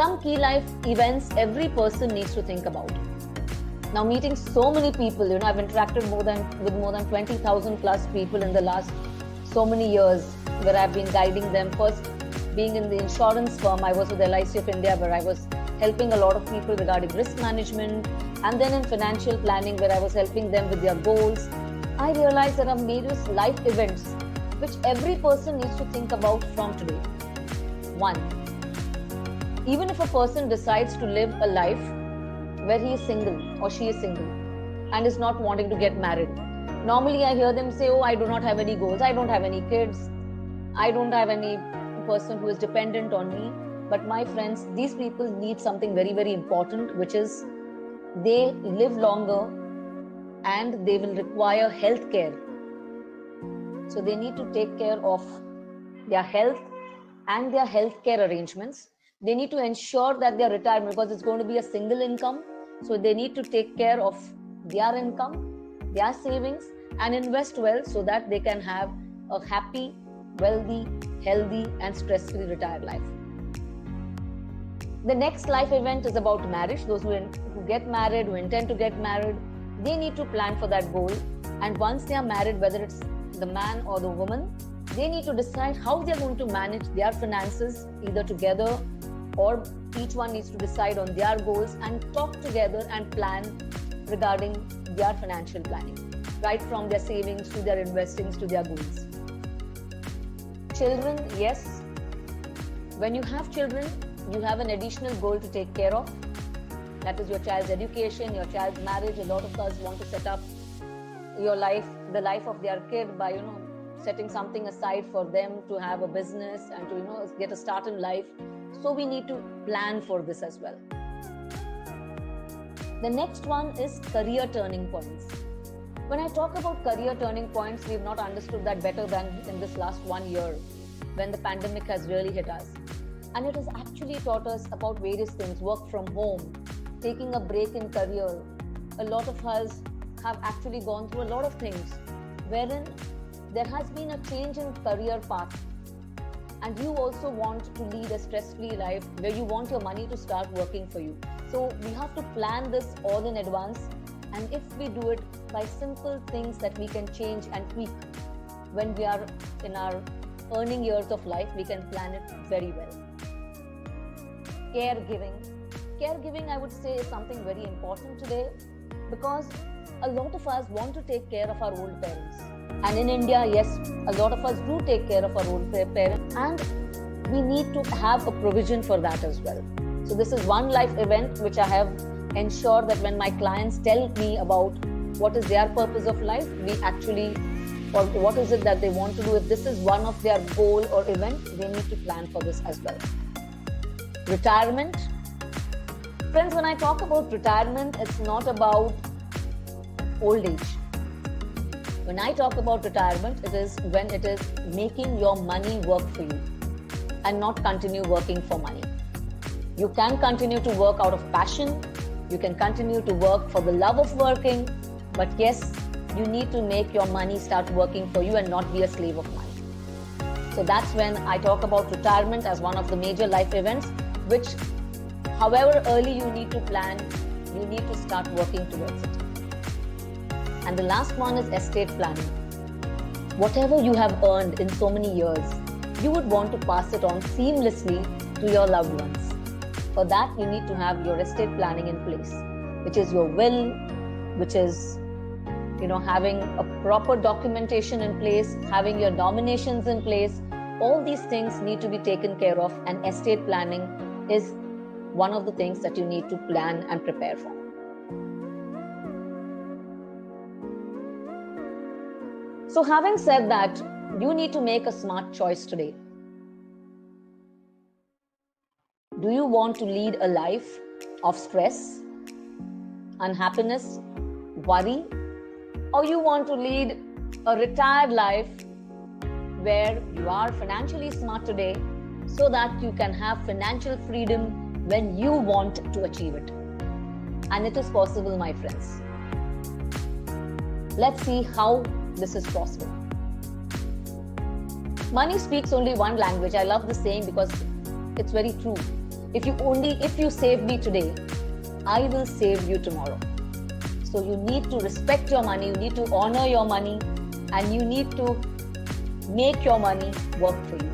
Some key life events every person needs to think about. Now, meeting so many people, I've interacted with more than 20,000 plus people in the last so many years, where I've been guiding them. First, being in the insurance firm, I was with LIC of India, where I was helping a lot of people regarding risk management, and then in financial planning, where I was helping them with their goals. I realized there are various life events which every person needs to think about from today. One, even if a person decides to live a life where he is single or she is single and is not wanting to get married, normally I hear them say, oh, I do not have any goals, I don't have any kids, I don't have any person who is dependent on me. But my friends, these people need something very, very important, which is they live longer and they will require health care. So they need to take care of their health and their health care arrangements. They need to ensure that their retirement, because it's going to be a single income, so they need to take care of their income, their savings, and invest well so that they can have a happy, wealthy, healthy, and stress-free retired life. The next life event is about marriage. Those who get married, who intend to get married, they need to plan for that goal. And once they are married, whether it's the man or the woman, they need to decide how they're going to manage their finances, either together or each one needs to decide on their goals and talk together and plan regarding their financial planning, right from their savings to their investings to their goals. Children, yes. When you have children, you have an additional goal to take care of. That is your child's education, your child's marriage. A lot of us want to set up your life, the life of their kid by, setting something aside for them to have a business and to, get a start in life. So we need to plan for this as well. The next one is career turning points. When I talk about career turning points, we've not understood that better than in this last 1 year when the pandemic has really hit us. And it has actually taught us about various things: work from home, taking a break in career. A lot of us have actually gone through a lot of things wherein there has been a change in career path, and you also want to lead a stress-free life where you want your money to start working for you. So we have to plan this all in advance, and if we do it by simple things that we can change and tweak when we are in our earning years of life, we can plan it very well. Caregiving, I would say, is something very important today, because a lot of us want to take care of our old parents. And in India, yes, a lot of us do take care of our old parents, and we need to have a provision for that as well. So this is one life event which I have ensured that when my clients tell me about what is their purpose of life, or what is it that they want to do, if this is one of their goal or event, they need to plan for this as well. Retirement. Friends, when I talk about retirement, it's not about old age. When I talk about retirement, it is when it is making your money work for you and not continue working for money. You can continue to work out of passion. You can continue to work for the love of working. But yes, you need to make your money start working for you and not be a slave of money. So that's when I talk about retirement as one of the major life events, which, however early you need to plan, you need to start working towards it. And the last one is estate planning. Whatever you have earned in so many years, you would want to pass it on seamlessly to your loved ones. For that, you need to have your estate planning in place, which is your will, which is having a proper documentation in place, having your nominations in place. All these things need to be taken care of, and estate planning is one of the things that you need to plan and prepare for. So having said that, you need to make a smart choice today. Do you want to lead a life of stress, unhappiness, worry, or you want to lead a retired life where you are financially smart today so that you can have financial freedom when you want to achieve it? And it is possible, my friends. Let's see how this is possible. Money speaks only one language. I love this saying because it's very true. If you save me today, I will save you tomorrow. So you need to respect your money, you need to honor your money, and you need to make your money work for you.